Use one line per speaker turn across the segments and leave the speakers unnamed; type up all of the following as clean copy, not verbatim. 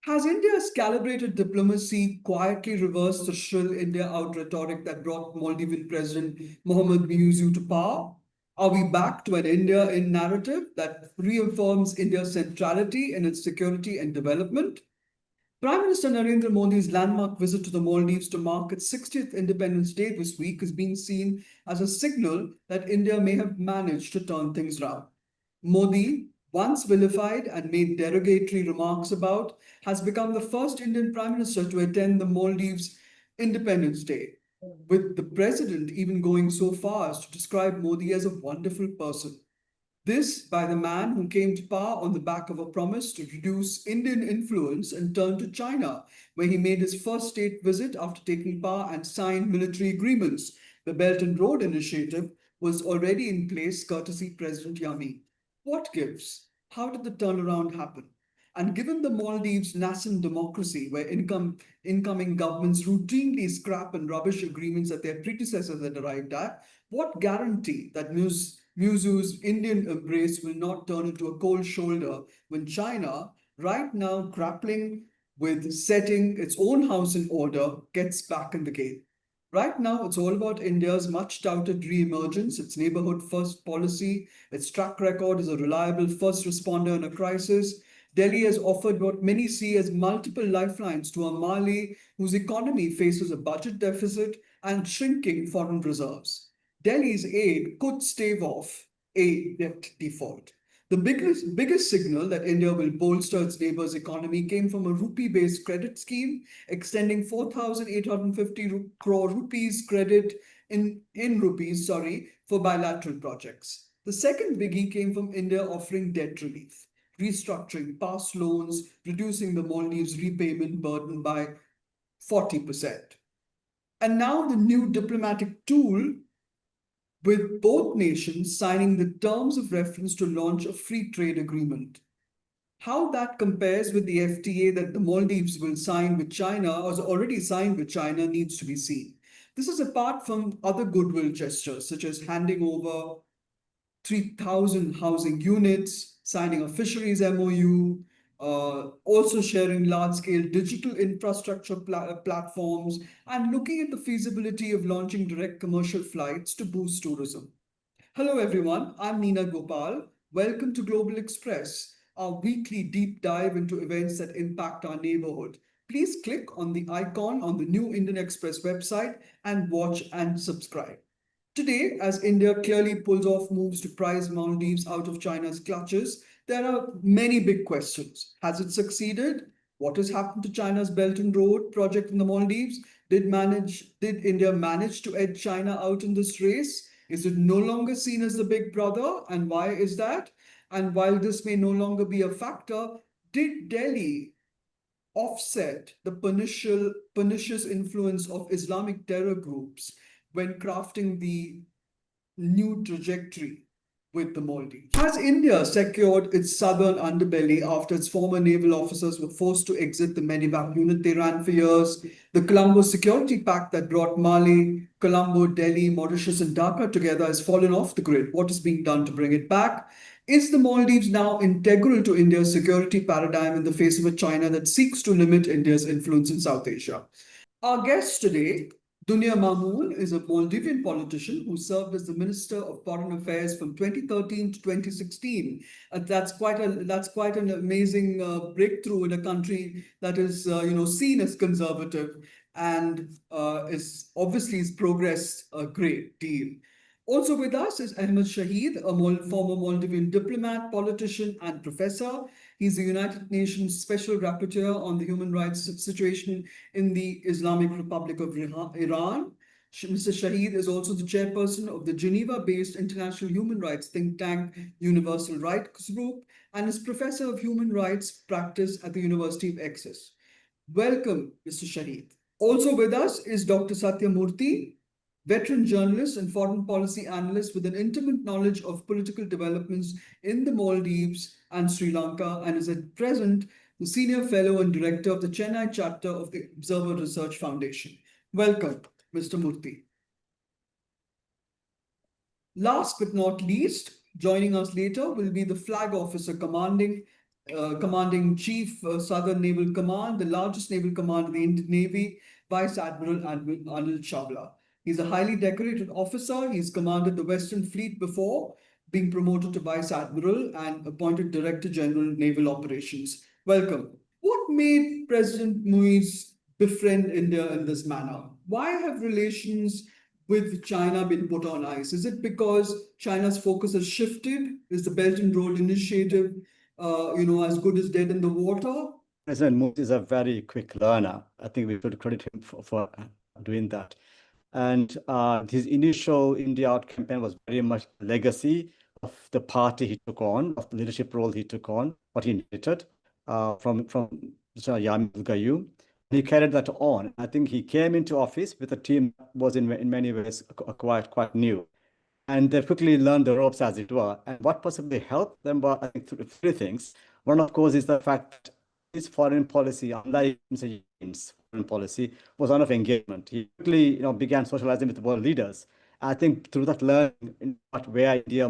Has India's calibrated diplomacy quietly reversed the shrill India out rhetoric that brought Maldivian President Mohamed Muizzu to power? Are we back to an India in narrative that reaffirms India's centrality in its security and development? Prime Minister Narendra Modi's landmark visit to the Maldives to mark its 60th Independence Day this week is being seen as a signal that India may have managed to turn things round. Modi, once vilified and made derogatory remarks about, has become the first Indian Prime Minister to attend the Maldives Independence Day, with the president even going so far as to describe Modi as a wonderful person. This by the man who came to power on the back of a promise to reduce Indian influence and turn to China, where he made his first state visit after taking power and signed military agreements. The Belt and Road Initiative was already in place, courtesy President Yami. What gives? How did the turnaround happen? And given the Maldives' nascent democracy, where incoming governments routinely scrap and rubbish agreements that their predecessors had arrived at, what guarantee that Muizzu's Indian embrace will not turn into a cold shoulder when China, right now grappling with setting its own house in order, gets back in the game? Right now, it's all about India's much touted re-emergence, its neighborhood first policy, its track record as a reliable first responder in a crisis. Delhi has offered what many see as multiple lifelines to a Mali whose economy faces a budget deficit and shrinking foreign reserves. Delhi's aid could stave off a debt default. The biggest signal that India will bolster its neighbor's economy came from a rupee-based credit scheme extending 4,850 crore rupees credit in rupees, for bilateral projects. The second biggie came from India offering debt relief, restructuring past loans, reducing the Maldives repayment burden by 40%. And now the new diplomatic tool, with both nations signing the terms of reference to launch a free trade agreement. How that compares with the FTA that the Maldives will sign with China or has already signed with China needs to be seen. This is apart from other goodwill gestures, such as handing over 3,000 housing units, signing a fisheries MOU, also sharing large-scale digital infrastructure platforms, and looking at the feasibility of launching direct commercial flights to boost tourism. Hello, everyone. I'm Neena Gopal. Welcome to Global Express, our weekly deep dive into events that impact our neighborhood. Please click on the icon on the new Indian Express website and watch and subscribe. Today, as India clearly pulls off moves to prize Maldives out of China's clutches, there are many big questions. Has it succeeded? What has happened to China's Belt and Road project in the Maldives? Did India manage to edge China out in this race? Is it no longer seen as the big brother? And why is that? And while this may no longer be a factor, did Delhi offset the pernicious influence of Islamic terror groups when crafting the new trajectory with the Maldives? Has India secured its southern underbelly after its former naval officers were forced to exit the medevac unit they ran for years? The Colombo Security Pact that brought Mali, Colombo, Delhi, Mauritius, and Dhaka together has fallen off the grid. What is being done to bring it back? Is the Maldives now integral to India's security paradigm in the face of a China that seeks to limit India's influence in South Asia? Our guest today, Dunia Mamoon, is a Maldivian politician who served as the Minister of Foreign Affairs from 2013 to 2016. That's quite an amazing breakthrough in a country that is seen as conservative and is obviously has progressed a great deal. Also with us is Ahmed Shahid, a former Maldivian diplomat, politician, and professor. He's the United Nations Special Rapporteur on the human rights situation in the Islamic Republic of Iran. Mr. Shahid is also the chairperson of the Geneva-based international human rights think tank Universal Rights Group and is professor of human rights practice at the University of Essex. Welcome, Mr. Shahid. Also with us is Dr. Satya Murthy, veteran journalist and foreign policy analyst with an intimate knowledge of political developments in the Maldives and Sri Lanka, and is at present the senior fellow and director of the Chennai chapter of the Observer Research Foundation. Welcome, Mr. Murthy. Last but not least, joining us later will be the flag officer commanding Commanding Chief, Southern Naval Command, the largest naval command in the Indian Navy, Vice Admiral Anil Chawla. He's a highly decorated officer. He's commanded the Western Fleet before being promoted to Vice Admiral and appointed Director General Naval Operations. Welcome. What made President Muiz befriend India in this manner? Why have relations with China been put on ice? Is it because China's focus has shifted? Is the Belt and Road Initiative, as good as dead in the water?
President Moody is a very quick learner. I think we should credit him for doing that. And his initial India Out campaign was very much a legacy of the party he took on, of the leadership role he took on, what he inherited from Yamil Gayoom. He carried that on. I think he came into office with a team that was in many ways quite new. And they quickly learned the ropes, as it were. And what possibly helped them were, I think, three things. One, of course, is the fact that his foreign policy, unlike Mr. James' foreign policy, was one of engagement. He quickly, began socializing with world leaders. I think through that learning, where India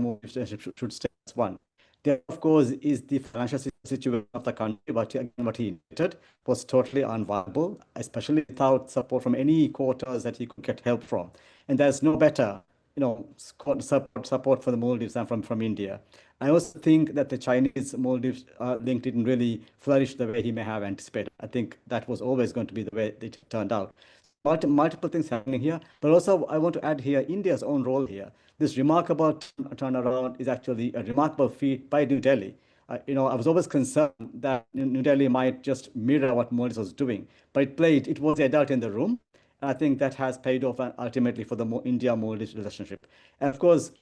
should stay as one. There, of course, is the financial situation of the country, but again, what he inherited was totally unviable, especially without support from any quarters that he could get help from. And there's no better support for the Maldives than from India. I also think that the Chinese Maldives link didn't really flourish the way he may have anticipated. I think that was always going to be the way it turned out. Multiple things happening here, but also I want to add here India's own role here. This remarkable turnaround is actually a remarkable feat by New Delhi. I was always concerned that New Delhi might just mirror what Maldives was doing, but it was the adult in the room. And I think that has paid off ultimately for the India-Maldives relationship. And of course,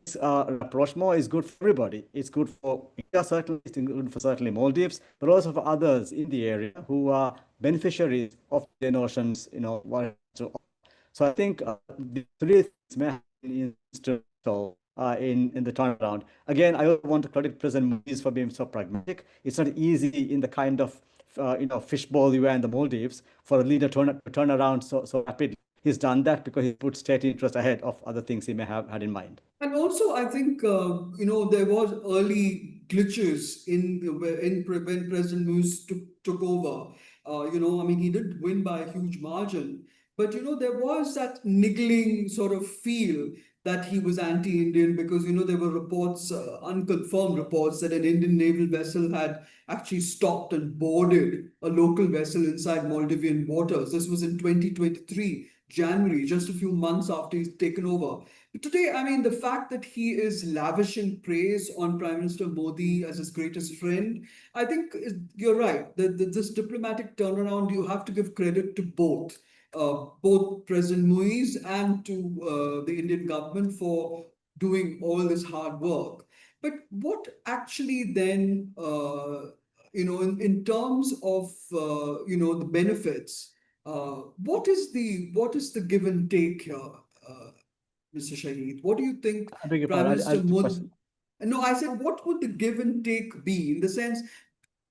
this rapprochement is good for everybody. It's good for India, certainly, it's good for certainly Maldives, but also for others in the area who are beneficiaries of the notions, so I think the three things may have been instrumental in the turnaround. Again, I want to credit President Moodi for being so pragmatic. It's not easy in the kind of fishbowl you were in the Maldives for a leader to turn around so rapidly. He's done that because he put state interest ahead of other things he may have had in mind.
And also, I think there was early glitches when President Moose took over. He did win by a huge margin, but there was that niggling sort of feel that he was anti-Indian because there were reports, unconfirmed reports, that an Indian naval vessel had actually stopped and boarded a local vessel inside Maldivian waters. This was in 2023. January, just a few months after he's taken over. But today, the fact that he is lavishing praise on Prime Minister Modi as his greatest friend, I think you're right. This diplomatic turnaround, you have to give credit to both President Muiz and to the Indian government for doing all this hard work. But what actually then, in terms of, the benefits, what is the give and take here, Mr. Shahid? What do you think
I beg your
Prime
pardon.
Minister Modi? No, I said, what would the give and take be? In the sense,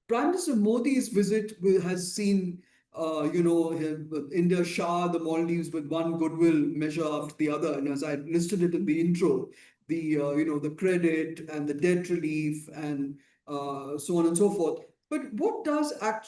Prime Minister Modi's visit has seen, India Shah, the Maldives, with one goodwill measure after the other. And as I listed it in the intro, the credit and the debt relief and so on and so forth. But what does the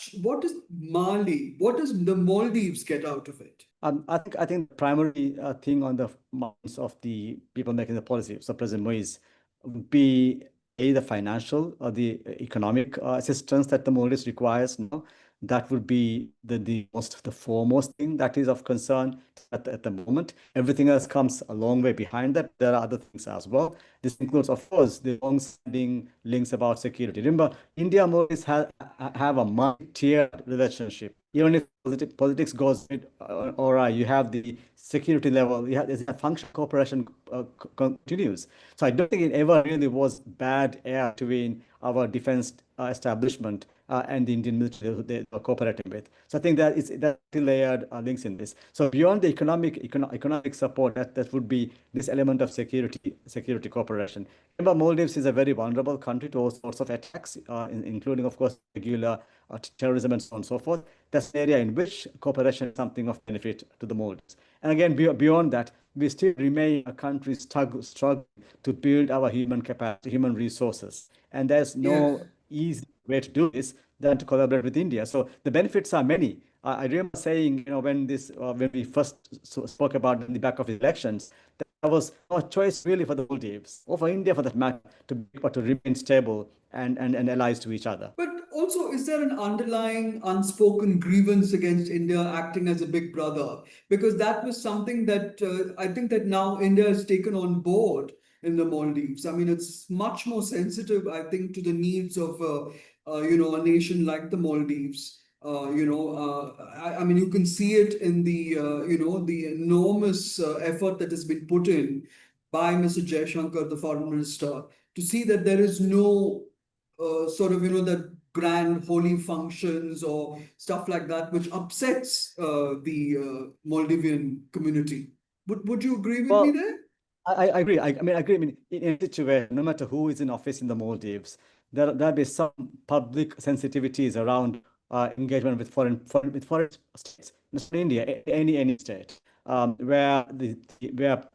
Maldives get out of it?
I think the primary thing on the minds of the people making the policy, so President Moise, would be the financial or the economic assistance that the Maldives requires now. That would be the foremost thing that is of concern at the moment. Everything else comes a long way behind that. There are other things as well. This includes, of course, the long-standing links about security. Remember, India and Maldives have a multi-tiered relationship. Even if politics goes all right, you have the security level, there's a functional cooperation continues. So I don't think it ever really was bad air between our defense establishment and the Indian military who they were cooperating with. So I think that it's that layered links in this. So beyond the economic support, that would be this element of security cooperation. Remember, Maldives is a very vulnerable country to all sorts of attacks, including, of course, regular terrorism and so on and so forth. That's an area in which cooperation is something of benefit to the Maldives. And again, beyond that, we still remain a country struggling to build our human capacity, human resources. And there's no easy way to do this than to collaborate with India. So the benefits are many. I remember saying, when we first spoke about in the back of the elections, that there was no choice really for the Maldives or for India for that matter to remain stable and allies to each other.
But also, is there an underlying unspoken grievance against India acting as a big brother? Because that was something that I think that now India has taken on board in the Maldives. I mean, it's much more sensitive, I think, to the needs of a nation like the Maldives. I mean, you can see it in the enormous effort that has been put in by Mr. Jaishankar, the foreign minister, to see that there is no the grand holy functions or stuff like that, which upsets the Maldivian community. Would you agree with me
Well,
there?
I agree. I agree. I mean, in a situation, no matter who is in office in the Maldives, there'll be some public sensitivities around engagement with foreign states, not India, any state, where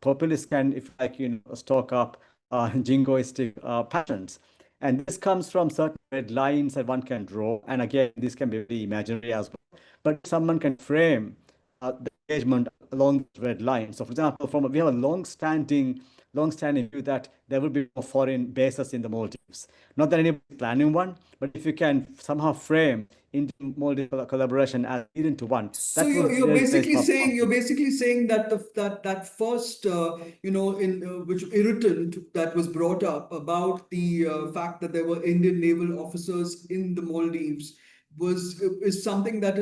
populists can, if like stock up jingoistic patterns, and this comes from certain red lines that one can draw, and again, this can be very imaginary as well. But someone can frame the engagement along the red line. So, for example, we have a long-standing view that there will be no foreign bases in the Maldives. Not that anybody is planning one, but if you can somehow frame Indian-Maldives collaboration as leading to one,
So
that will
you're
raise
basically
some
saying
conflict.
that that first in which irritant that was brought up about the fact that there were Indian naval officers in the Maldives was is something that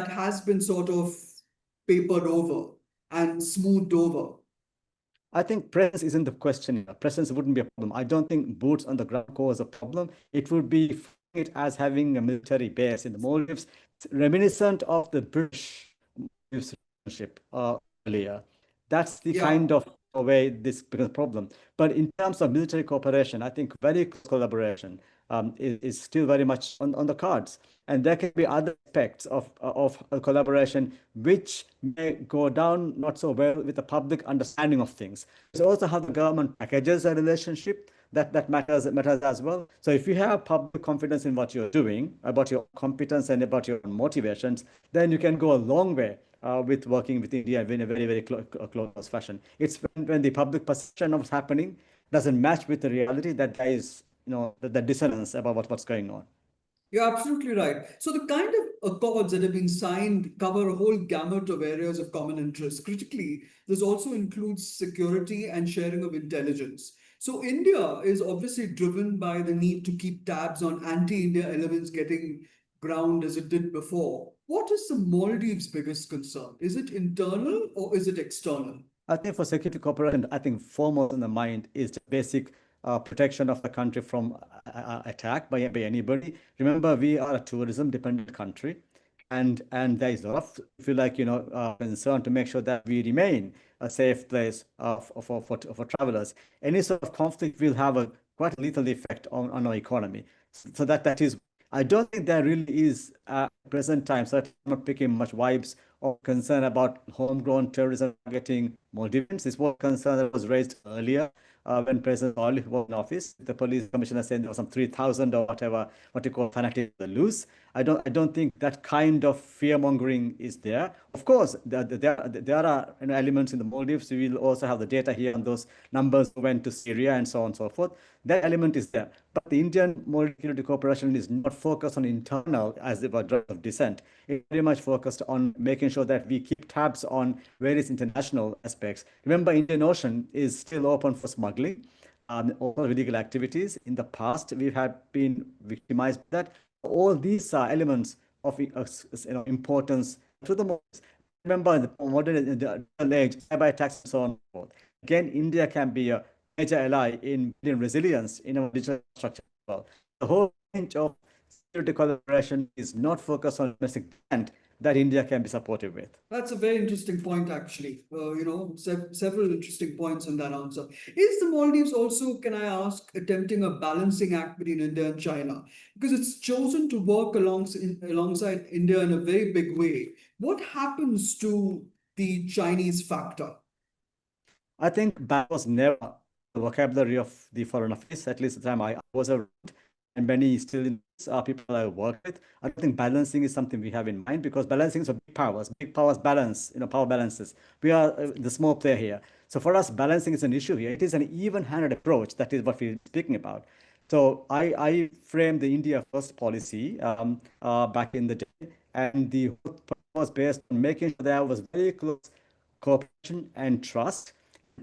has been sort of papered over and smoothed over.
I think presence isn't the question here. Presence wouldn't be a problem. I don't think boots on the ground cause a problem. It would be it as having a military base in the Maldives, reminiscent of the British relationship earlier. That's the
Yeah.
kind of way this becomes a problem. But in terms of military cooperation, I think very close collaboration is still very much on the cards. And there can be other aspects of collaboration which may go down not so well with the public understanding of things. It's also how the government packages a relationship that matters as well. So if you have public confidence in what you're doing, about your competence and about your motivations, then you can go a long way with working with India in a very, very close fashion. It's when the public perception of what's happening doesn't match with the reality that there is, the dissonance about what's going on.
You're absolutely right. So the kind of accords that have been signed cover a whole gamut of areas of common interest. Critically, this also includes security and sharing of intelligence. So India is obviously driven by the need to keep tabs on anti-India elements getting ground as it did before. What is the Maldives' biggest concern? Is it internal or is it external?
I think for security cooperation, I think foremost in the mind is the basic protection of the country from attack by anybody. Remember, we are a tourism-dependent country, and there is a lot of, if you like, concern to make sure that we remain a safe place for travelers. Any sort of conflict will have a quite lethal effect on our economy. So that is, I don't think there really is at present time. Certainly, I'm not picking much vibes or concern about homegrown terrorism targeting Maldivians. This was a concern that was raised earlier when President Modi was in office. The police commissioner said there was some 3,000 or whatever, what you call fanatics loose. I don't think that kind of fear mongering is there. Of course, there are elements in the Maldives. We will also have the data here on those numbers who went to Syria and so on and so forth. That element is there. But the Indian Maldives security cooperation is not focused on internal as it was of dissent. It's very much focused on making sure that we keep tabs on various international aspects. Remember, Indian Ocean is still open for smuggling, all illegal activities. In the past, we have been victimized by that. All these are elements of importance to the most. Remember, in the modern age, by tax and so on and so forth. Again, India can be a major ally in building resilience in our digital structure as well. The whole range of security collaboration is not focused on domestic demand that India can be supportive with.
That's a very interesting point, actually. Several interesting points in that answer. Is the Maldives also, can I ask, attempting a balancing act between India and China? Because it's chosen to work alongside India in a very big way. What happens to the Chinese factor?
I think that was never the vocabulary of the Foreign Office, at least the time I was around. and many still people I work with. I don't think balancing is something we have in mind, because balancing is for big powers. Big powers balance, power balances. We are the small player here. So for us, balancing is an issue here. It is an even-handed approach. That is what we're speaking about. So I framed the India First policy back in the day, and the whole was based on making sure there was very close cooperation and trust,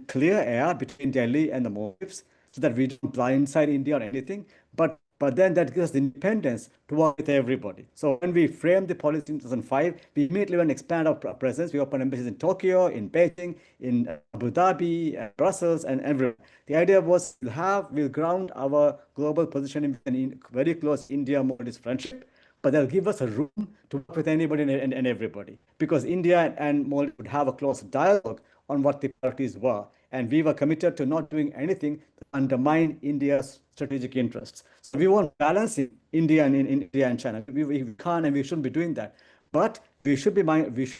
clear air between Delhi and the Maldives, so that we don't blindside India or anything. But then that gives us the independence to work with everybody. So when we framed the policy in 2005, we immediately went and expand our presence. We opened embassies in Tokyo, in Beijing, in Abu Dhabi, and Brussels, and everywhere. The idea was we'll ground our global position in very close India-Maldives friendship, but they'll give us a room to work with anybody and everybody, because India and Maldives would have a close dialogue on what the priorities were. And we were committed to not doing anything to undermine India's strategic interests. So we want balance in India and in India and China. We can't and we shouldn't be doing that. But we should be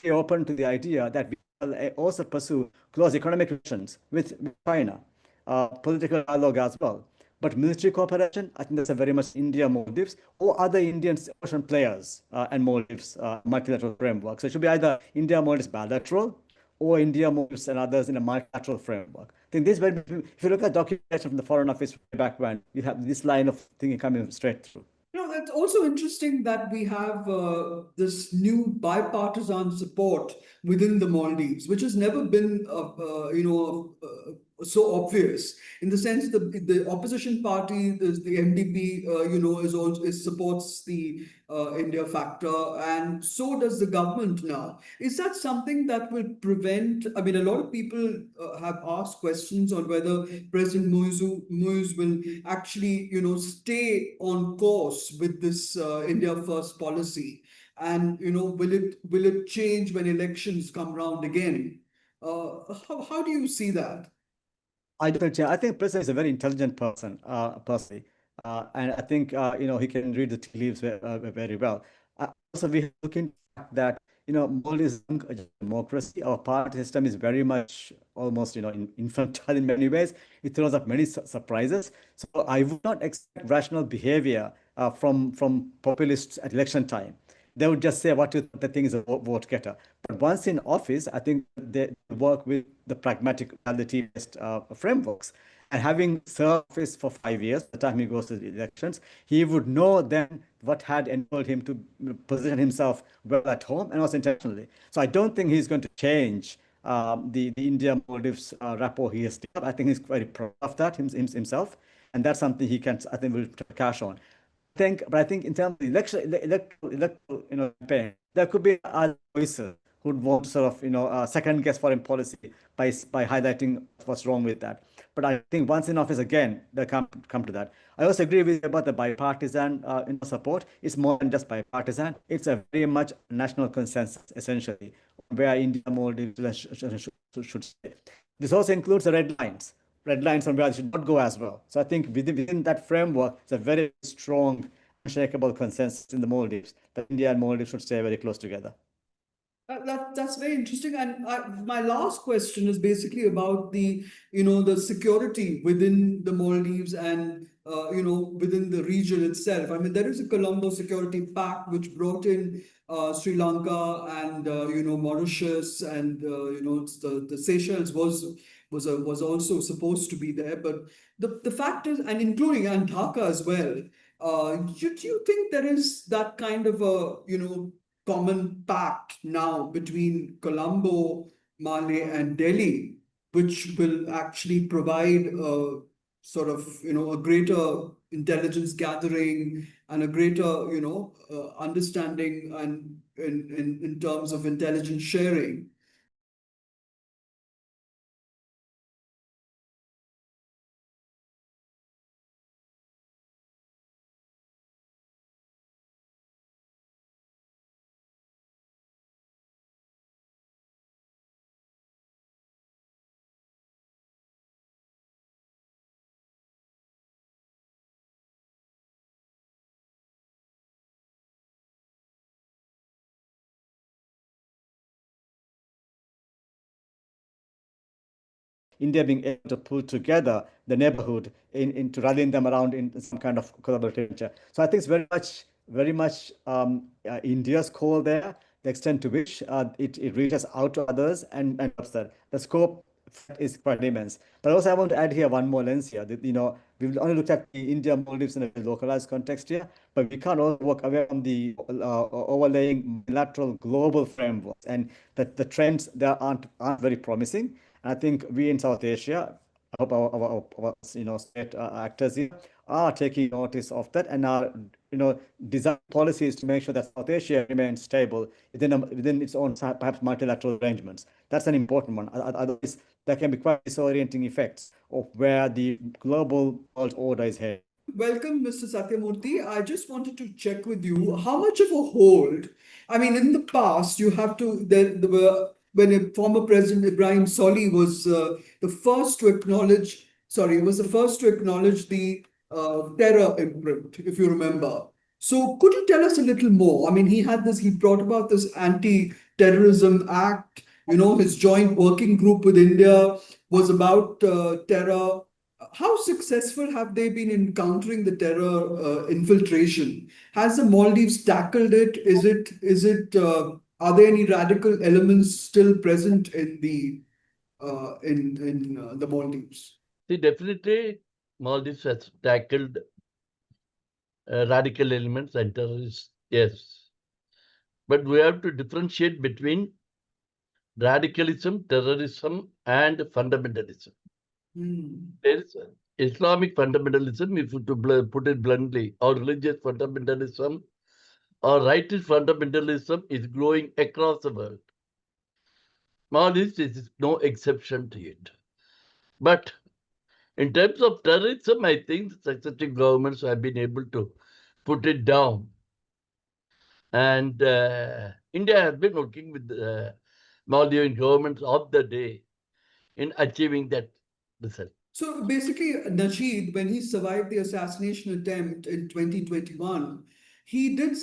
open to the idea that we will also pursue close economic relations with China, political dialogue as well. But military cooperation, I think that's a very much India Maldives or other Indian ocean players and Maldives multilateral framework. So it should be either India Maldives bilateral or India Maldives and others in a multilateral framework. I think this very, if you look at documentation from the Foreign Office way back when, you have this line of thinking coming straight through.
It's also interesting that we have this new bipartisan support within the Maldives, which has never been, so obvious. In the sense that the opposition party, the MDP, supports the India factor, and so does the government now. Is that something that will prevent? I mean, a lot of people have asked questions on whether President Muizzu will actually, stay on course with this India First policy, and will it change when elections come round again? How do you see that?
I think President is a very intelligent person, personally, and I think he can read the tea leaves very well. Also, we have to look into the fact that Maldives is a democracy. Our party system is very much almost infantile in many ways. It throws up many surprises. So I would not expect rational behavior from populists at election time. They would just say what you the thing is a vote getter. But once in office, I think they work with the pragmatic reality-based frameworks. And having served office for 5 years, the time he goes to the elections, he would know then what had enabled him to position himself well at home and also internationally. So I don't think he's going to change the India-Maldives rapport he has developed. I think he's very proud of that himself. And that's something he can, I think, will cash on. But I think in terms of the electoral campaign, there could be other voices who would want to sort of, second guess foreign policy by highlighting what's wrong with that. But I think once in office again, they come to that. I also agree with you about the bipartisan support. It's more than just bipartisan. It's a very much national consensus, essentially, where India more should stay. This also includes the red lines on where it should not go as well. So I think within that framework, it's a very strong, unshakable consensus in the Maldives that India and Maldives should stay very close together.
That's very interesting. And my last question is basically about the security within the Maldives and, within the region itself. I mean, there is a Colombo Security Pact which brought in Sri Lanka and, Mauritius and, it's the Seychelles was also supposed to be there. But the fact is, and including and Dhaka as well, do you think there is that kind of a, common pact now between Colombo, Male, and Delhi, which will actually provide a sort of, a greater intelligence gathering and a greater, understanding and in terms of intelligence sharing.
India being able to pull together the neighborhood into rallying them around in some kind of collaborative nature. So I think it's very much India's call there, the extent to which it reaches out to others and helps that. The scope is quite immense. But also I want to add here one more lens here. That, we've only looked at the India-Maldives in a localized context here, but we can't also walk away from the overlaying bilateral global frameworks, and that the trends there aren't very promising. And I think we in South Asia, I hope our state actors here are taking notice of that and are design policies to make sure that South Asia remains stable within its own perhaps multilateral arrangements. That's an important one. Otherwise, there can be quite disorienting effects of where the global world order is headed.
Welcome, Mr. Satyamurthy. I just wanted to check with you how much of a hold. I mean, in the past, you have to. There were when a former President Ibrahim Solih was the first to acknowledge. Sorry, was the first to acknowledge the terror imprint, if you remember. So, could you tell us a little more? I mean, he had this. He brought about this anti-terrorism act. His joint working group with India was about terror. How successful have they been in countering the terror infiltration? Has the Maldives tackled it? Are there any radical elements still present in the Maldives?
See, definitely Maldives has tackled radical elements and terrorists, yes. But we have to differentiate between radicalism, terrorism, and fundamentalism. There is Islamic fundamentalism, if you to put it bluntly, or religious fundamentalism, or rightist fundamentalism is growing across the world. Maldives is no exception to it. But in terms of terrorism, I think the successive governments have been able to put it down. And India has been working with the Maldivian governments of the day in achieving that result.
So basically, Nasheed, when he survived the assassination attempt in 2021, he did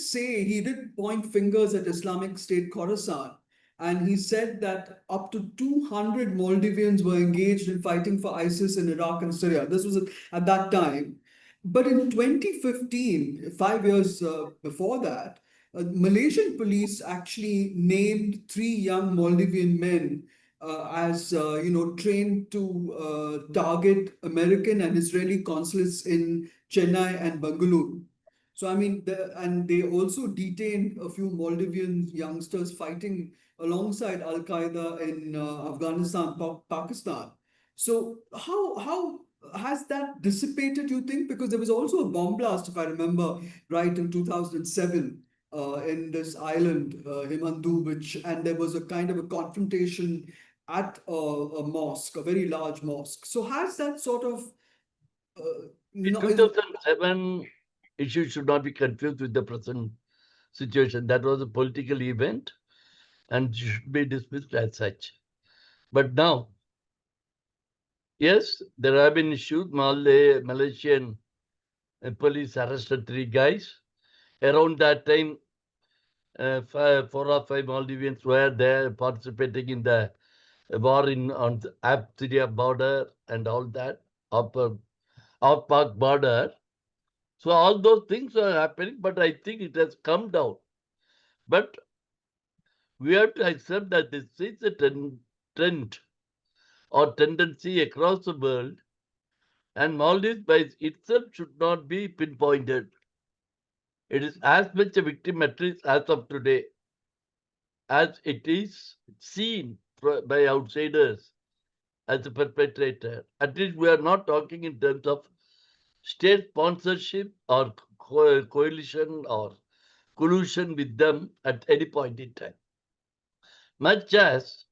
point fingers at Islamic State Khorasan. And he said that up to 200 Maldivians were engaged in fighting for ISIS in Iraq and Syria. This was at that time. But in 2015, 5 years before that, Malaysian police actually named 3 young Maldivian men as trained to target American and Israeli consulates in Chennai and Bangalore. So I mean, and they also detained a few Maldivian youngsters fighting alongside Al Qaeda in Afghanistan, Pakistan. So how has that dissipated, you think? Because there was also a bomb blast, if I remember right, in 2007 in this island, Himandu, and there was a kind of a confrontation at a mosque, a very large mosque. So has that sort of
In 2007 issue should not be confused with the present situation. That was a political event and should be dismissed as such. But now, yes, there have been issues. Malaysian police arrested 3 guys. Around that time, 4 or 5 Maldivians were there participating in the war on the Syria border and all that, Park border. So all those things are happening, but I think it has come down. But we have to accept that this is a trend or tendency across the world, and Maldives by itself should not be pinpointed. It is as much a victim matrix as of today as it is seen by outsiders as a perpetrator. At least we are not talking in terms of state sponsorship or coalition or collusion with them at any point in time. Much as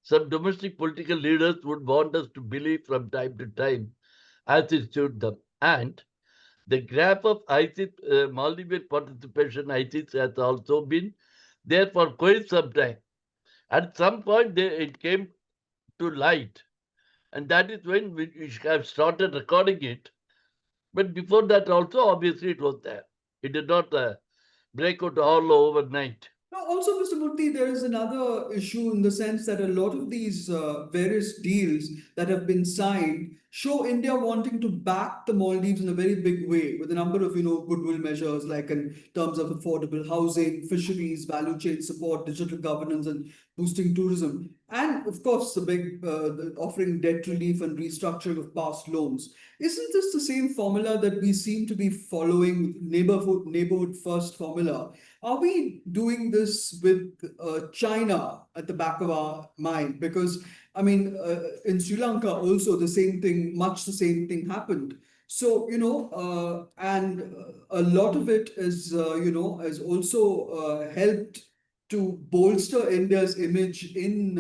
some domestic political leaders would want us to believe from time to time as it suits them. And the graph of ISIS, Maldivian participation, ISIS has also been there for quite some time. At some point, it came to light. And that is when we have started recording it. But before that also, obviously, it was there. It did not break out all overnight.
Now, also, Mr. Murthy, there is another issue in the sense that a lot of these various deals that have been signed show India wanting to back the Maldives in a very big way with a number of, goodwill measures like in terms of affordable housing, fisheries, value chain support, digital governance, and boosting tourism. And of course, the offering debt relief and restructuring of past loans. Isn't this the same formula that we seem to be following, neighborhood first formula? Are we doing this with China at the back of our mind? Because, I mean, in Sri Lanka also much the same thing happened. So, and a lot of it has also helped to bolster India's image in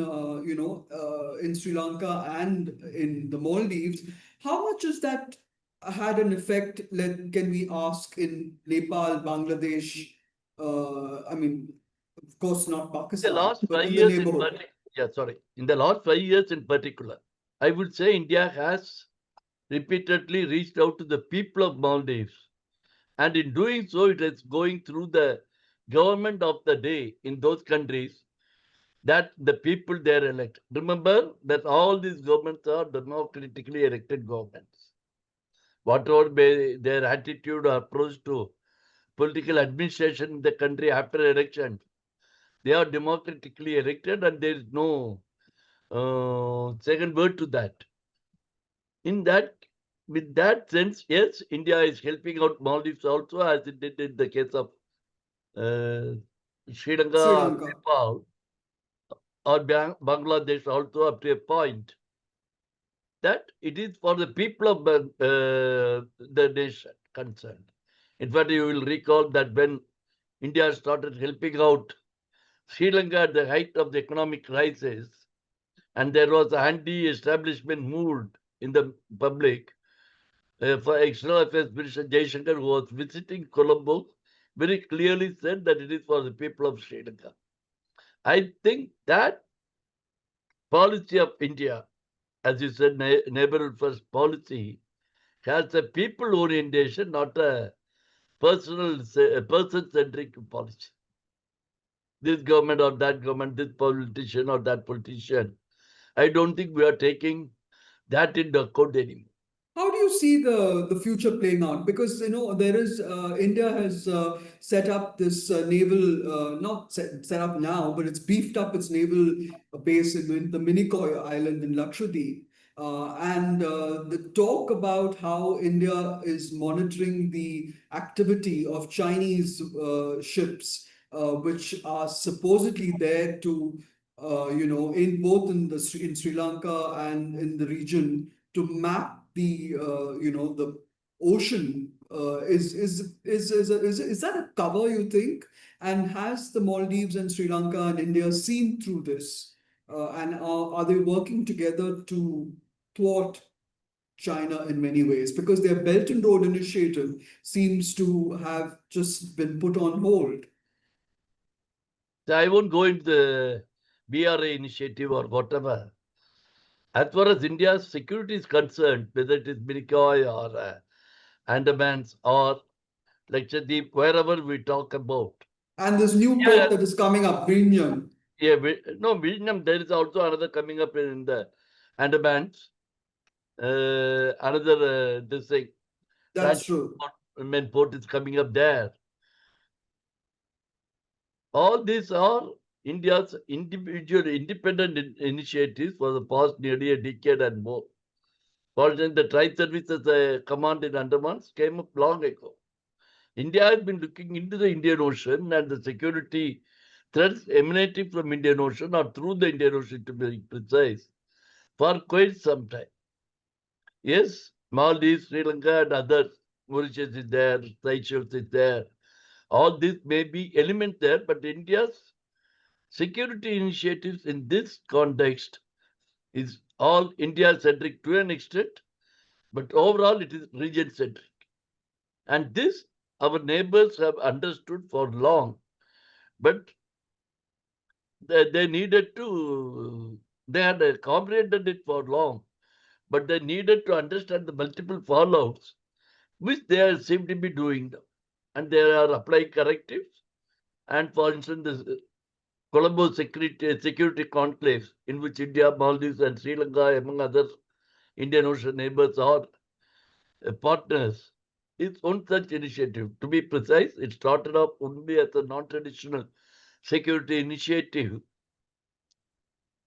Sri Lanka and in the Maldives. How much has that had an effect, can we ask, in Nepal, Bangladesh? I mean, of course, not
The
Pakistan,
last
but
5
in the
years in
neighborhood.
particular, yeah, sorry. In the last 5 years in particular, I would say India has repeatedly reached out to the people of Maldives. And in doing so, it is going through the government of the day in those countries that the people there elect. Remember that all these governments are democratically elected governments. Whatever be their attitude or approach to political administration in the country after election, they are democratically elected and there is no second word to that. In that, with that sense, yes, India is helping out Maldives also, as it did in the case of uh, Sri
Sri
Lanka,
Lanka.
Nepal, or Bangladesh also up to a point that it is for the people of the nation concerned. In fact, you will recall that when India started helping out Sri Lanka at the height of the economic crisis, and there was an anti-establishment mood in the public, for External Affairs Minister Jaishankar, who was visiting Colombo, very clearly said that it is for the people of Sri Lanka. I think that policy of India, as you said, neighborhood first policy, has a people orientation, not a person-centric policy. This government or that government, this politician or that politician. I don't think we are taking that into account anymore.
How do you see the future playing out? Because there is India has set up this naval, not set up now, but it's beefed up its naval base in the Minicoy Island in Lakshadweep. And the talk about how India is monitoring the activity of Chinese ships, which are supposedly there to, in both in Sri Lanka and in the region to map the ocean. Is that a cover, you think? And has the Maldives and Sri Lanka and India seen through this? And are they working together to thwart China in many ways? Because their Belt and Road Initiative seems to have just been put on hold.
So I won't go into the BRA initiative or whatever. As far as India's security is concerned, whether it is Minicoy or Andamans or Lakshadweep, wherever we talk about.
And this new port that is coming up, Greenyam.
Yeah, Vietnam, there is also another coming up in the Andamans. Another this thing.
That's true.
Main port is coming up there. All these are India's individual independent initiatives for the past nearly a decade and more. For instance, the Tri-Services Command in Andamans came up long ago. India has been looking into the Indian Ocean and the security threats emanating from Indian Ocean or through the Indian Ocean, to be precise, for quite some time. Yes, Maldives, Sri Lanka, and others, Mauritius is there, Seychelles is there. All this may be element there, but India's security initiatives in this context is all India-centric to an extent, but overall it is region-centric. And this our neighbors have understood for long, but they needed to, they had comprehended it for long, but they needed to understand the multiple fallouts, which they seem to be doing now. And they are applying correctives And for instance, the Colombo security conclaves, in which India, Maldives, and Sri Lanka, among other Indian Ocean neighbors, are partners, is one such initiative. To be precise, it started off only as a non-traditional security initiative,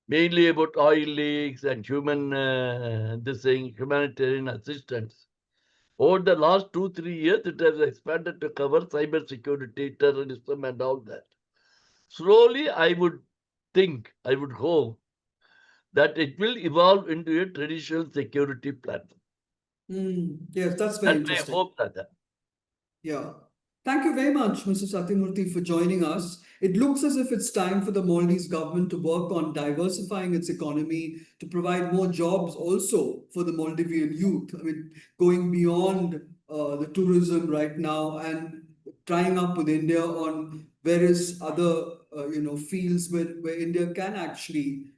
mainly about oil leaks and humanitarian assistance. Over the last 2-3 years, it has expanded to cover cyber security, terrorism, and all that. Slowly, I would hope that it will evolve into a traditional security platform.
Yes, that's very
That's my
interesting.
hope that.
Yeah. Thank you very much, Mr. Satyamurthy, for joining us. It looks as if it's time for the Maldives government to work on diversifying its economy to provide more jobs also for the Maldivian youth. I mean, going beyond the tourism right now and tying up with India on various other fields where India can actually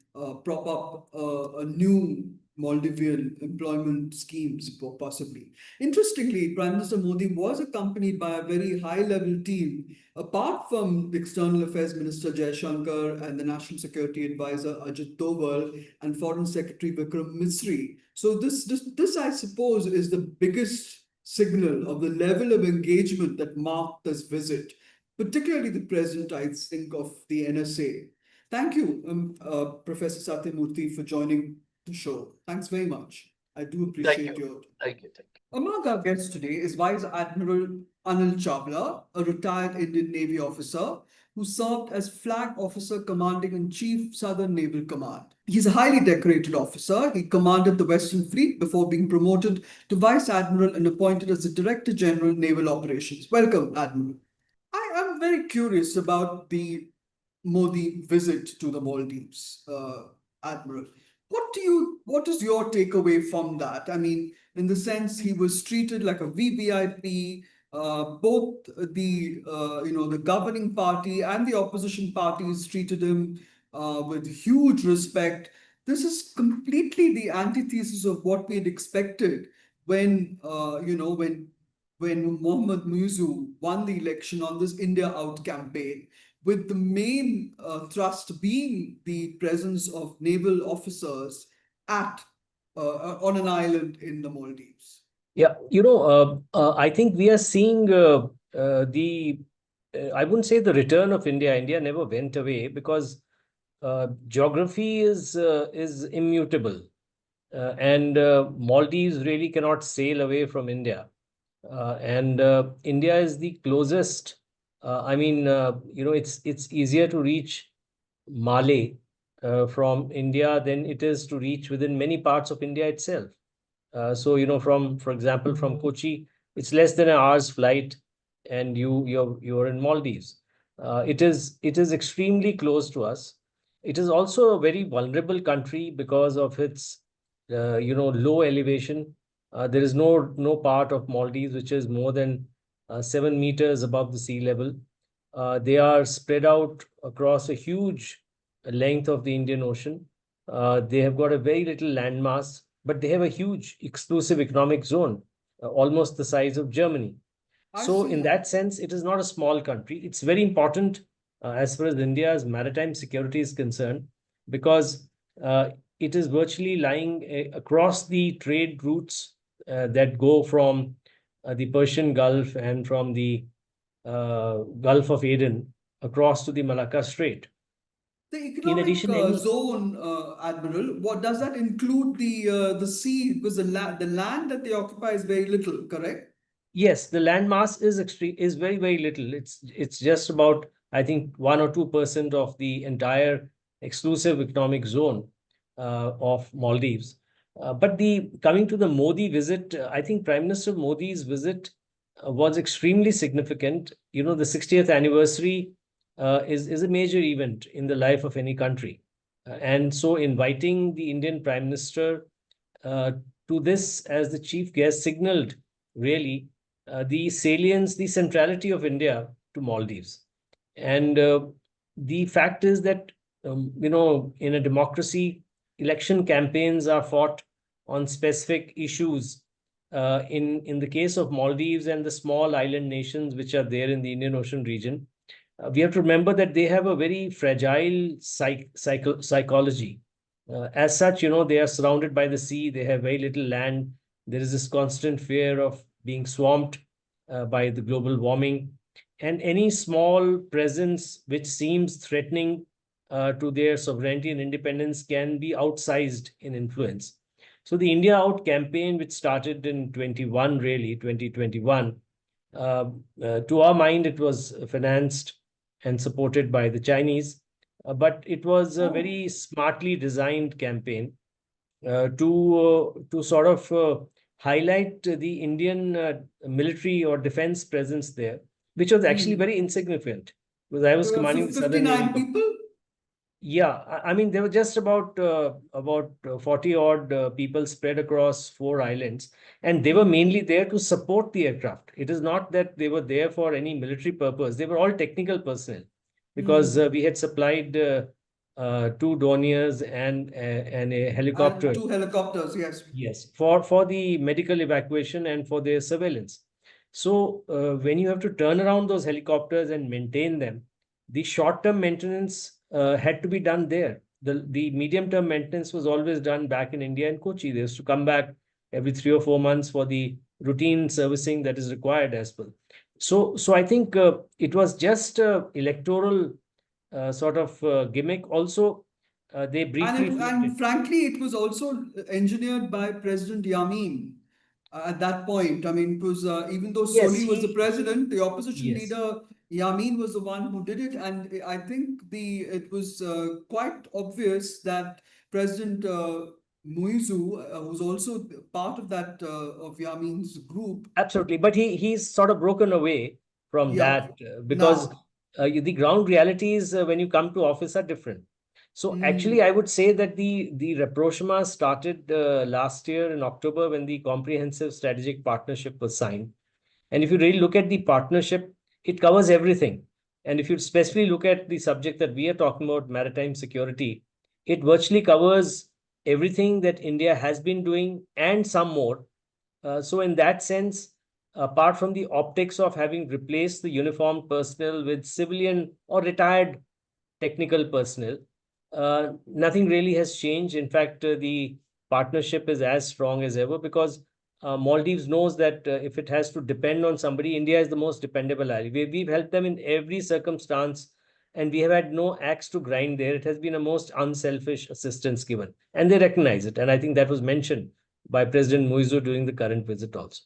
prop up a new Maldivian employment schemes possibly. Interestingly, Prime Minister Modi was accompanied by a very high-level team, apart from the External Affairs Minister Jaishankar and the National Security Advisor Ajit Doval and Foreign Secretary Vikram Misri. So this, I suppose, is the biggest signal of the level of engagement that marked this visit, particularly the president, I think, of the NSA. Thank you, Professor Satyamurthy, for joining the show. Thanks very much. I do appreciate your.
Thank you.
Among our guests today is Vice Admiral Anil Chawla, a retired Indian Navy officer who served as Flag Officer Commanding in Chief Southern Naval Command. He's a highly decorated officer. He commanded the Western Fleet before being promoted to Vice Admiral and appointed as the Director General Naval Operations. Welcome, Admiral. I am very curious about the Modi visit to the Maldives, Admiral. What is your takeaway from that? I mean, in the sense he was treated like a VVIP. Both the governing party and the opposition parties treated him with huge respect. This is completely the antithesis of what we had expected when when Mohamed Muizzu won the election on this India Out campaign, with the main thrust being the presence of naval officers at on an island in the Maldives.
Yeah, I think we are seeing I wouldn't say the return of India. India never went away because geography is immutable, and Maldives really cannot sail away from India. And India is the closest. It's easier to reach Malé from India than it is to reach within many parts of India itself. For example, from Kochi, it's less than an hour's flight, and you're in Maldives. It is extremely close to us. It is also a very vulnerable country because of its low elevation. There is no part of Maldives which is more than 7 meters above the sea level. They are spread out across a huge length of the Indian Ocean. They have got a very little landmass, but they have a huge exclusive economic zone, almost the size of Germany. So in that sense, it is not a small country. It's very important as far as India's maritime security is concerned, because it is virtually lying across the trade routes that go from the Persian Gulf and from the Gulf of Aden across to the Malacca Strait.
The economic zone, Admiral, what does that include? The sea, because the land that they occupy is very little, correct?
Yes, the land mass is very, very little. It's just about, I think, 1 or 2% of the entire exclusive economic zone of Maldives. But coming to the Modi visit, I think Prime Minister Modi's visit was extremely significant. The 60th anniversary is a major event in the life of any country. And so inviting the Indian Prime Minister to this as the chief guest signaled really the salience, the centrality of India to Maldives. And the fact is that, in a democracy, election campaigns are fought on specific issues. In the case of Maldives and the small island nations which are there in the Indian Ocean region, we have to remember that they have a very fragile psychology. As such, they are surrounded by the sea. They have very little land. There is this constant fear of being swamped by the global warming. And any small presence which seems threatening to their sovereignty and independence can be outsized in influence. So the India Out campaign, which started in 2021, to our mind, it was financed and supported by the Chinese, but it was a very smartly designed campaign to sort of highlight the Indian military or defense presence there, which was actually very insignificant, because I was
There were
commanding the Southern
59
Navy.
people.
Yeah, I mean, there were just about 40 odd people spread across 4 islands, and they were mainly there to support the aircraft. It is not that they were there for any military purpose. They were all technical personnel, because we had supplied 2 Dorniers and a helicopter.
And 2 helicopters, yes.
Yes, for the medical evacuation and for their surveillance. So when you have to turn around those helicopters and maintain them, the short-term maintenance had to be done there. The medium-term maintenance was always done back in India and Kochi. They used to come back every 3 or 4 months for the routine servicing that is required as per. So I think it was just electoral sort of gimmick. Also, they briefly
And frankly, it was also engineered by President Yamin at that point. I mean, it was even though
Yes,
Soli was the president, the opposition
yes.
leader Yamin was the one who did it, and I think it was quite obvious that President Muizzu was also part of that of Yamin's group.
Absolutely, but he's sort of broken away from
Yeah,
that because
now.
the ground realities when you come to office are different. So actually, I would say that the rapprochement started last year in October, when the comprehensive strategic partnership was signed. And if you really look at the partnership, it covers everything. And if you specifically look at the subject that we are talking about, maritime security, it virtually covers everything that India has been doing and some more. So in that sense, apart from the optics of having replaced the uniformed personnel with civilian or retired technical personnel, nothing really has changed. In fact, the partnership is as strong as ever, because Maldives knows that if it has to depend on somebody, India is the most dependable ally. We've helped them in every circumstance, and we have had no axe to grind there. It has been a most unselfish assistance given, and they recognize it. And I think that was mentioned by President Muizzu during the current visit also.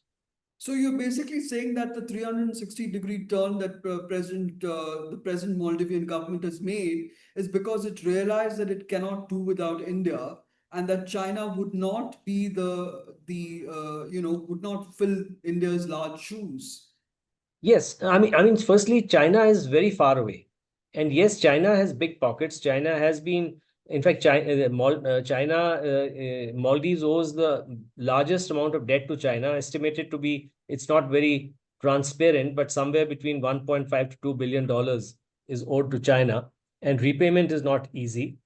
So you're basically saying that the 360-degree turn that the present Maldivian government has made is because it realized that it cannot do without India, and that China would not be would not fill India's large shoes.
Yes, I mean, firstly, China is very far away, and yes, China has big pockets. China has been, in fact, Maldives owes the largest amount of debt to China, estimated to be, it's not very transparent, but somewhere between 1.5 to $2 billion is owed to China, and repayment is not easy.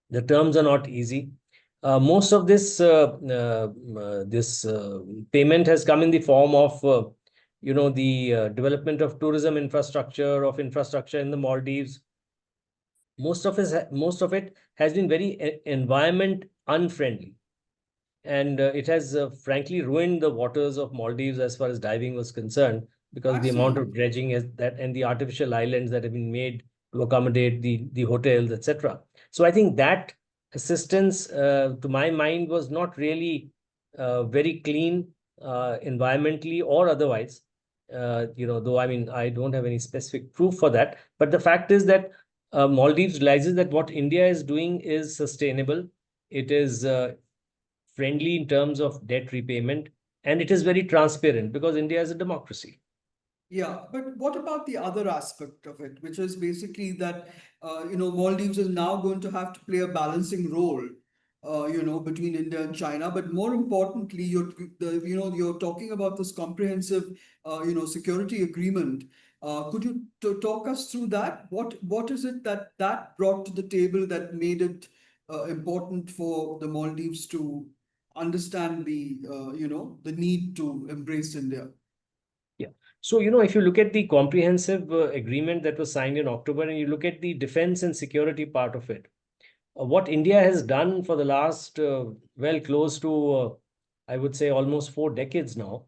The terms are not easy. Most of this payment has come in the form of the development of tourism infrastructure, in the Maldives. Most of it has been very environment unfriendly, and it has frankly ruined the waters of Maldives as far as diving was concerned, because the amount of dredging and the artificial islands that have been made to accommodate the hotels, etc. So I think that assistance, to my mind, was not really very clean environmentally or otherwise. Though I mean, I don't have any specific proof for that, but the fact is that Maldives realizes that what India is doing is sustainable. It is friendly in terms of debt repayment, and it is very transparent because India is a democracy.
Yeah, but what about the other aspect of it, which is basically that Maldives is now going to have to play a balancing role, between India and China. But more importantly, you're talking about this comprehensive, security agreement. Could you talk us through that? What is it that brought to the table that made it important for the Maldives to understand the need to embrace India?
Yeah. So, if you look at the comprehensive agreement that was signed in October and you look at the defense and security part of it, what India has done for the last, close to, I would say, almost 4 decades now,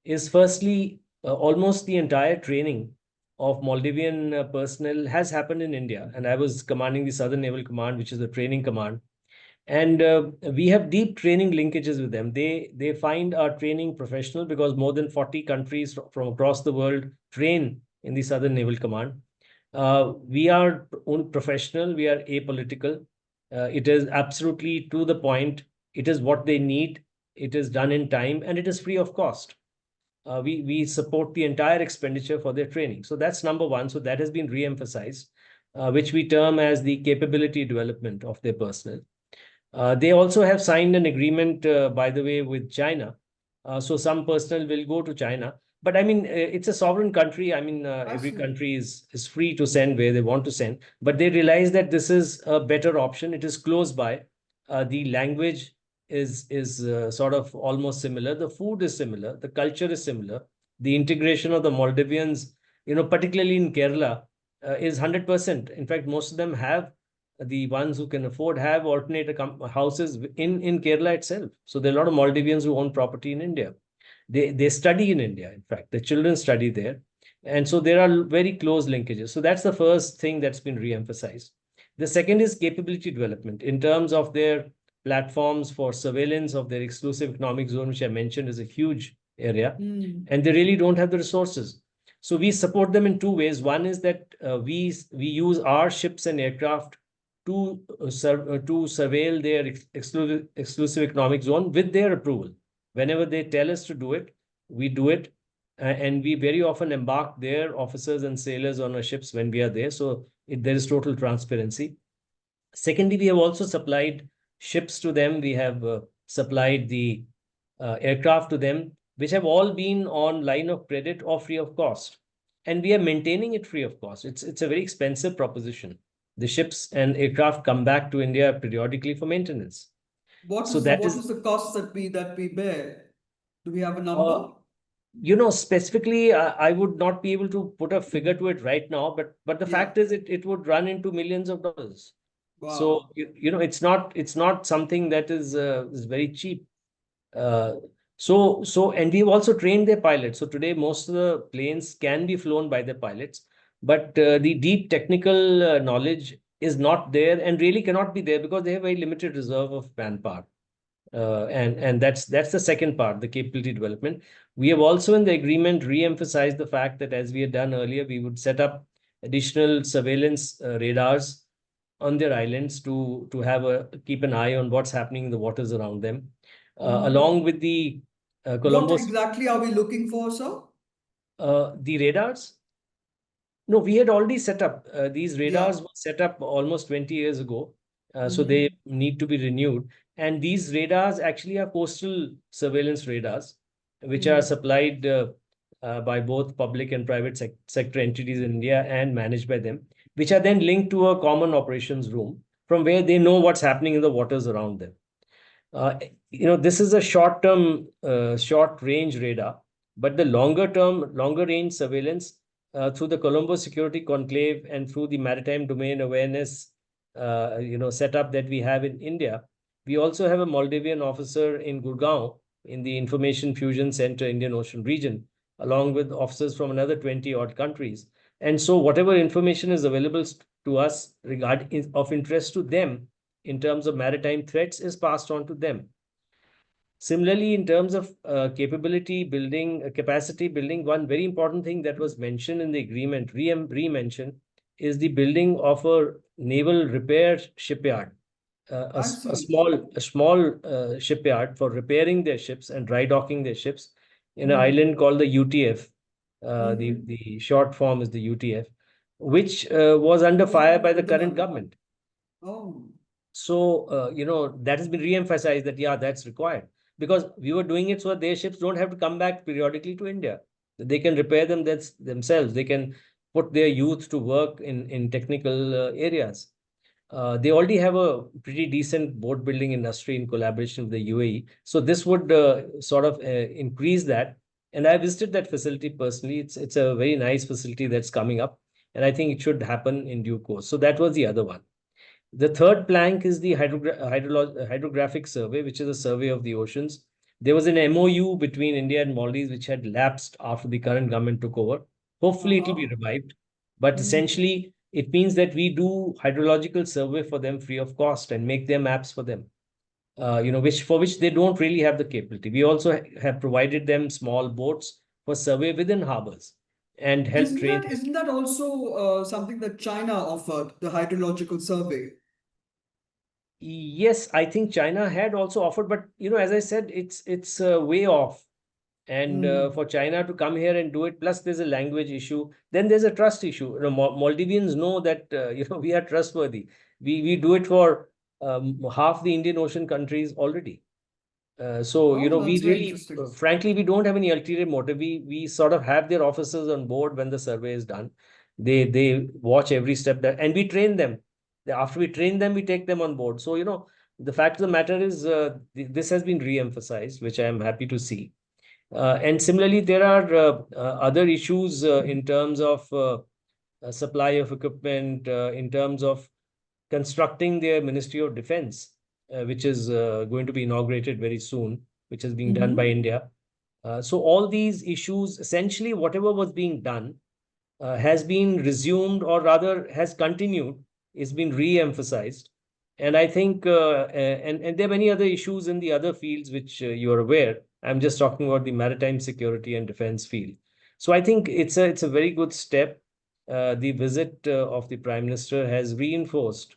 is firstly, almost the entire training of Maldivian personnel has happened in India. And I was commanding the Southern Naval Command, which is the training command. And we have deep training linkages with them. They find our training professional because more than 40 countries from across the world train in the Southern Naval Command. We are professional, we are apolitical. It is absolutely to the point. It is what they need. It is done in time and it is free of cost. We support the entire expenditure for their training. So that's number one. So that has been re-emphasized, which we term as the capability development of their personnel. They also have signed an agreement, by the way, with China. So some personnel will go to China. But I mean, it's a sovereign country. I mean, every country is free to send where they want to send. But they realize that this is a better option. It is close by. The language is sort of almost similar. The food is similar. The culture is similar. The integration of the Maldivians, particularly in Kerala, is 100%. In fact, most of them have, the ones who can afford, have alternate houses in Kerala itself. So there are a lot of Maldivians who own property in India. They study in India. In fact, the children study there. And so there are very close linkages. So that's the first thing that's been re-emphasized. The second is capability development in terms of their platforms for surveillance of their exclusive economic zone, which I mentioned is a huge area. And they really don't have the resources. So we support them in two ways. One is that we use our ships and aircraft to surveil their exclusive economic zone with their approval. Whenever they tell us to do it, we do it. And we very often embark their officers and sailors on our ships when we are there. So there is total transparency. Secondly, we have also supplied ships to them. We have supplied the aircraft to them, which have all been on line of credit or free of cost. And we are maintaining it free of cost. It's a very expensive proposition. The ships and aircraft come back to India periodically for maintenance.
What is the cost that we bear? Do we have a number?
Specifically, I would not be able to put a figure to it right now, but the fact is it would run into millions of dollars.
Wow.
So it's not something that is very cheap. And we've also trained their pilots. So today most of the planes can be flown by the pilots, but the deep technical knowledge is not there and really cannot be there because they have very limited reserve of manpower. And that's the second part, the capability development. We have also in the agreement re-emphasized the fact that as we had done earlier, we would set up additional surveillance radars on their islands to keep an eye on what's happening in the waters around them, along with the Colombo.
What exactly are we looking for, sir?
The radars? No, we had already set up these radars were set up almost 20 years ago. So they need to be renewed. And these radars actually are coastal surveillance radars, which are supplied by both public and private sector entities in India and managed by them, which are then linked to a common operations room from where they know what's happening in the waters around them. This is a short-term, short-range radar, but the longer-range surveillance through the Colombo Security Conclave and through the Maritime Domain Awareness, setup that we have in India. We also have a Maldivian officer in Gurgaon in the Information Fusion Center, Indian Ocean region, along with officers from another 20-odd countries. And so whatever information is available to us of interest to them in terms of maritime threats is passed on to them. Similarly, in terms of capability building, capacity building, one very important thing that was mentioned in the agreement, re-mentioned, is the building of a naval repair shipyard, a small shipyard for repairing their ships and dry docking their ships in an island called the UTF. The short form is the UTF, which was under fire by the current government.
Oh. So,
that has been re-emphasized that, that's required. Because we were doing it so that their ships don't have to come back periodically to India. They can repair them themselves. They can put their youth to work in technical areas. They already have a pretty decent boat building industry in collaboration with the UAE. So this would sort of increase that. And I visited that facility personally. It's a very nice facility that's coming up, and I think it should happen in due course. So that was the other one. The third plank is the hydrographic survey, which is a survey of the oceans. There was an MOU between India and Maldives, which had lapsed after the current government took over. Hopefully, it will be revived. But essentially, it means that we do hydrological survey for them free of cost and make their maps for them. Which they don't really have the capability. We also have provided them small boats for survey within harbors and help train them.
Isn't that also something that China offered, the hydrological survey?
Yes, I think China had also offered, but as I said, it's way off. And for China to come here and do it, plus there's a language issue, then there's a trust issue. Maldivians know that we are trustworthy. We do it for half the Indian Ocean countries already. So we
that's very
really,
interesting.
frankly, we don't have any ulterior motive. We sort of have their officers on board when the survey is done. They watch every step that, and we train them. After we train them, we take them on board. So the fact of the matter is, this has been re-emphasized, which I am happy to see. And similarly, there are other issues in terms of supply of equipment, in terms of constructing their Ministry of Defense, which is going to be inaugurated very soon, which is being done by India. So all these issues, essentially, whatever was being done has been resumed, or rather has continued, is been re-emphasized. And I think, and there are many other issues in the other fields which you are aware. I'm just talking about the maritime security and defense field. So I think it's a very good step. The visit of the Prime Minister has reinforced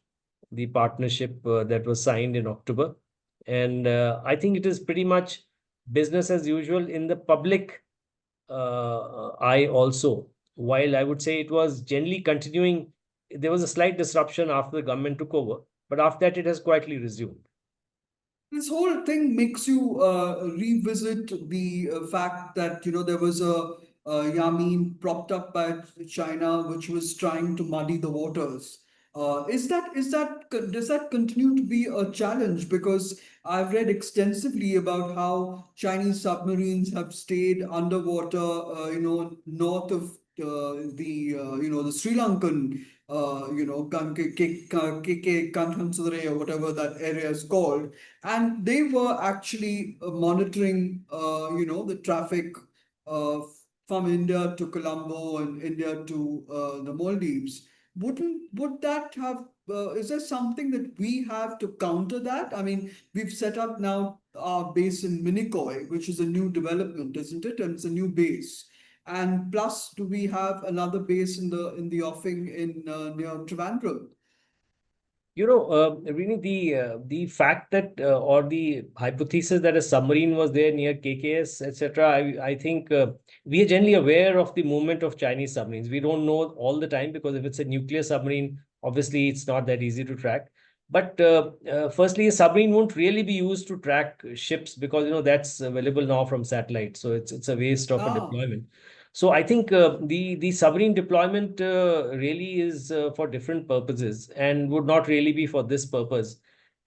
the partnership that was signed in October. And I think it is pretty much business as usual in the public eye also. While I would say it was generally continuing, there was a slight disruption after the government took over, but after that, it has quietly resumed.
This whole thing makes you revisit the fact that there was a Yamin propped up by China, which was trying to muddy the waters. Does that continue to be a challenge? Because I've read extensively about how Chinese submarines have stayed underwater, north of the Sri Lankan, Kanhansudare or whatever that area is called, and they were actually monitoring, the traffic uh, from India to Colombo and India to the Maldives. Would that have? Is there something that we have to counter that? I mean, we've set up now our base in Minicoy, which is a new development, isn't it? And it's a new base. And plus, do we have another base in the offing in near Trivandrum?
Really, the fact that or the hypothesis that a submarine was there near KKS, etc. I think we are generally aware of the movement of Chinese submarines. We don't know all the time, because if it's a nuclear submarine, obviously it's not that easy to track. But firstly, a submarine won't really be used to track ships, because that's available now from satellite. So it's a waste of a deployment. So I think the submarine deployment really is for different purposes and would not really be for this purpose.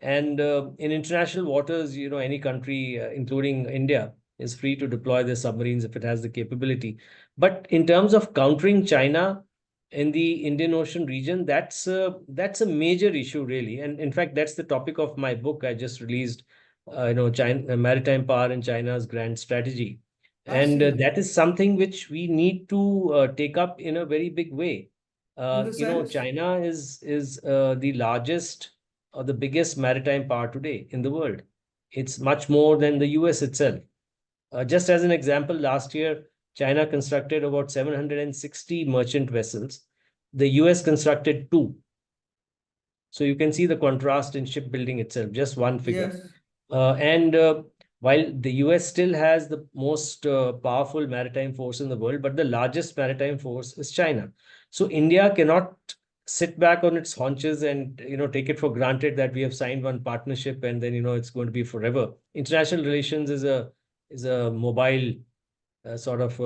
And in international waters, any country, including India, is free to deploy their submarines if it has the capability. But in terms of countering China in the Indian Ocean region, that's a major issue, really. And in fact, that's the topic of my book I just released, China, Maritime Power in China's Grand Strategy. And that is something which we need to take up in a very big way. China is the largest or the biggest maritime power today in the world. It's much more than the US itself. Just as an example, last year, China constructed about 760 merchant vessels. The US constructed 2. So you can see the contrast in shipbuilding itself, just one figure. Yes. While the US still has the most powerful maritime force in the world, but the largest maritime force is China. So India cannot sit back on its haunches and take it for granted that we have signed one partnership and then it's going to be forever. International relations is a mobile sort of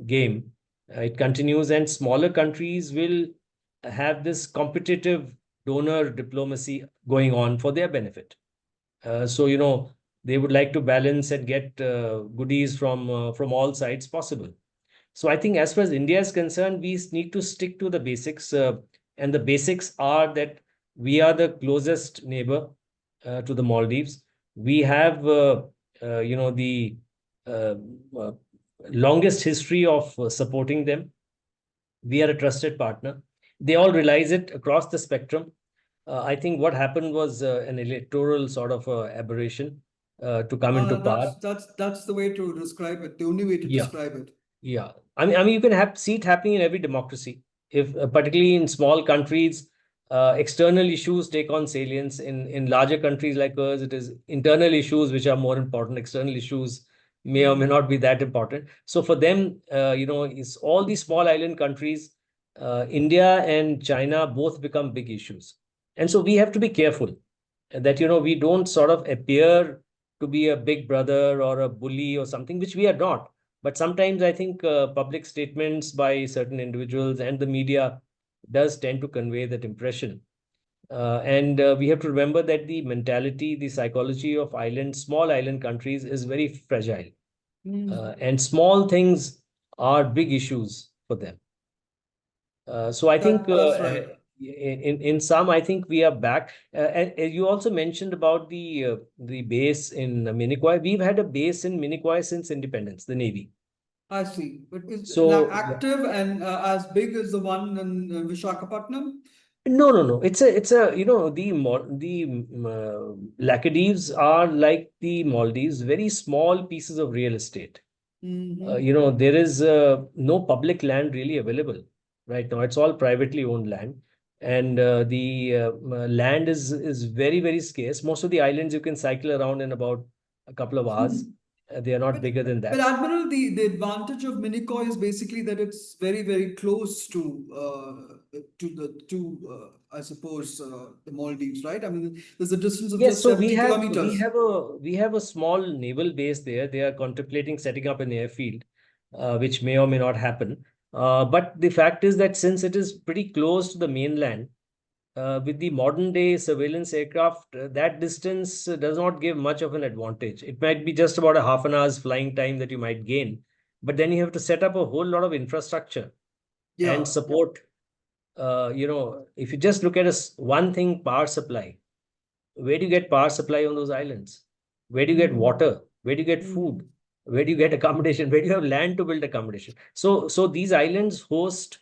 game. It continues, and smaller countries will have this competitive donor diplomacy going on for their benefit. So They would like to balance and get goodies from all sides possible. So I think as far as India is concerned, we need to stick to the basics. And the basics are that we are the closest neighbor to the Maldives. We have, the uh, uh, longest history of supporting them. We are a trusted partner. They all realize it across the spectrum. I think what happened was an electoral sort of aberration to come into power.
That's the way to describe it. The only way to
Yeah.
describe it.
Yeah, I mean, you can see it happening in every democracy. If particularly in small countries, external issues take on salience. In larger countries like ours, it is internal issues which are more important. External issues may or may not be that important. So for them, it's all these small island countries, India and China both become big issues, and so we have to be careful that we don't sort of appear to be a big brother or a bully or something, which we are not. But sometimes I think public statements by certain individuals and the media does tend to convey that impression. And we have to remember that the mentality, the psychology of small island countries is very fragile. And small things are big issues for them. So I think
That's right.
in some, I think we are back. And you also mentioned about the base in Minicoy. We've had a base in Minicoy since independence, the Navy.
I see. But is it
So
active and as big as the one in Visakhapatnam?
no. It's a Laccadives are like the Maldives, very small pieces of real estate. There is no public land really available right now. It's all privately owned land, and the land is very, very scarce. Most of the islands you can cycle around in about a couple of hours. They are not bigger than
But
that.
Admiral, the advantage of Minicoy is basically that it's very, very close to I suppose the Maldives, right? I mean, there's a distance of
Yes,
just
so
70 kilometers.
we have a small naval base there. They are contemplating setting up an airfield, which may or may not happen. But the fact is that since it is pretty close to the mainland, with the modern day surveillance aircraft, that distance does not give much of an advantage. It might be just about a half an hour's flying time that you might gain, but then you have to set up a whole lot of infrastructure
Yeah.
and support. If you just look at one thing, power supply. Where do you get power supply on those islands? Where do you get water? Where do you get food? Where do you get accommodation? Where do you have land to build accommodation? So these islands host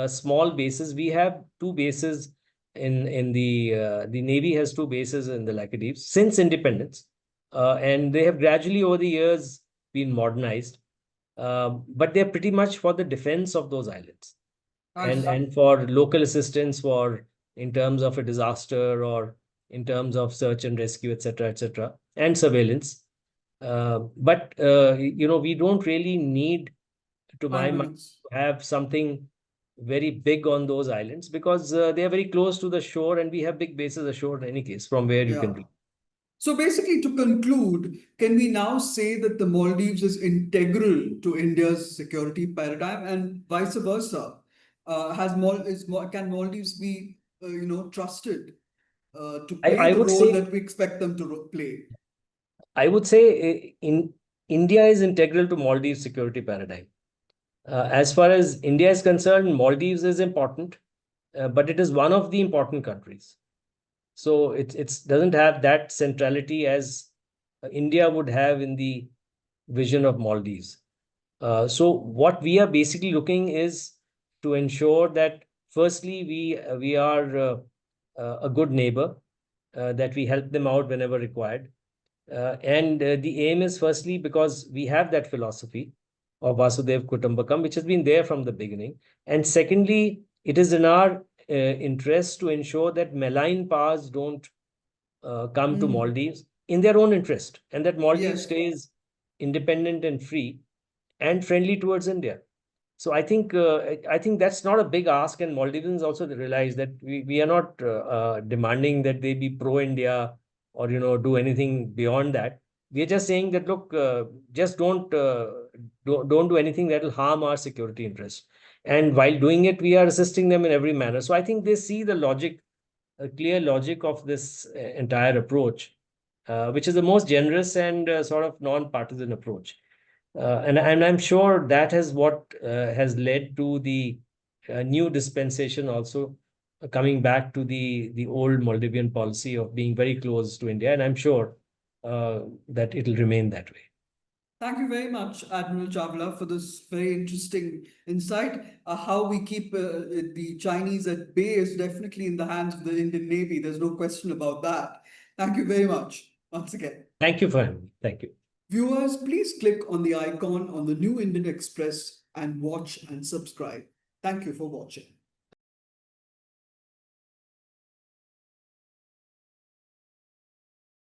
small bases. We have two bases in the Navy has two bases in the Laccadives since independence, and they have gradually over the years been modernized. But they're pretty much for the defense of those islands and for local assistance for in terms of a disaster or in terms of search and rescue, etc., and surveillance. But we don't really need, to my mind, to have something very big on those islands because they are very close to the shore, and we have big bases ashore in any case from where you can be.
So basically, to conclude, can we now say that the Maldives is integral to India's security paradigm and vice versa? Can Maldives be, trusted to play
I
the
would
role
say
that we expect them to play?
I would say in India is integral to Maldives security paradigm. As far as India is concerned, Maldives is important, but it is one of the important countries. So it doesn't have that centrality as India would have in the vision of Maldives. So what we are basically looking is to ensure that firstly we are a good neighbor, that we help them out whenever required. And the aim is firstly because we have that philosophy of Vasudev Kutumbakam, which has been there from the beginning. And secondly, it is in our interest to ensure that malign powers don't come to Maldives in their own interest, and that Maldives stays independent and free and friendly towards India. So I think that's not a big ask, and Maldivians also realize that we are not demanding that they be pro-India or do anything beyond that. We are just saying that look, just don't do anything that will harm our security interests. And while doing it, we are assisting them in every manner. So I think they see the logic, a clear logic of this entire approach. which is the most generous and sort of non-partisan approach. And I'm sure that is what has led to the new dispensation also coming back to the old Maldivian policy of being very close to India. And I'm sure that it'll remain that way.
Thank you very much, Admiral Chawla, for this very interesting insight. How we keep the Chinese at bay is definitely in the hands of the Indian Navy. There's no question about that. Thank you very much once again.
Thank you for having me. Thank you.
Viewers, please click on the icon on the New Indian Express and watch and subscribe. Thank you for watching.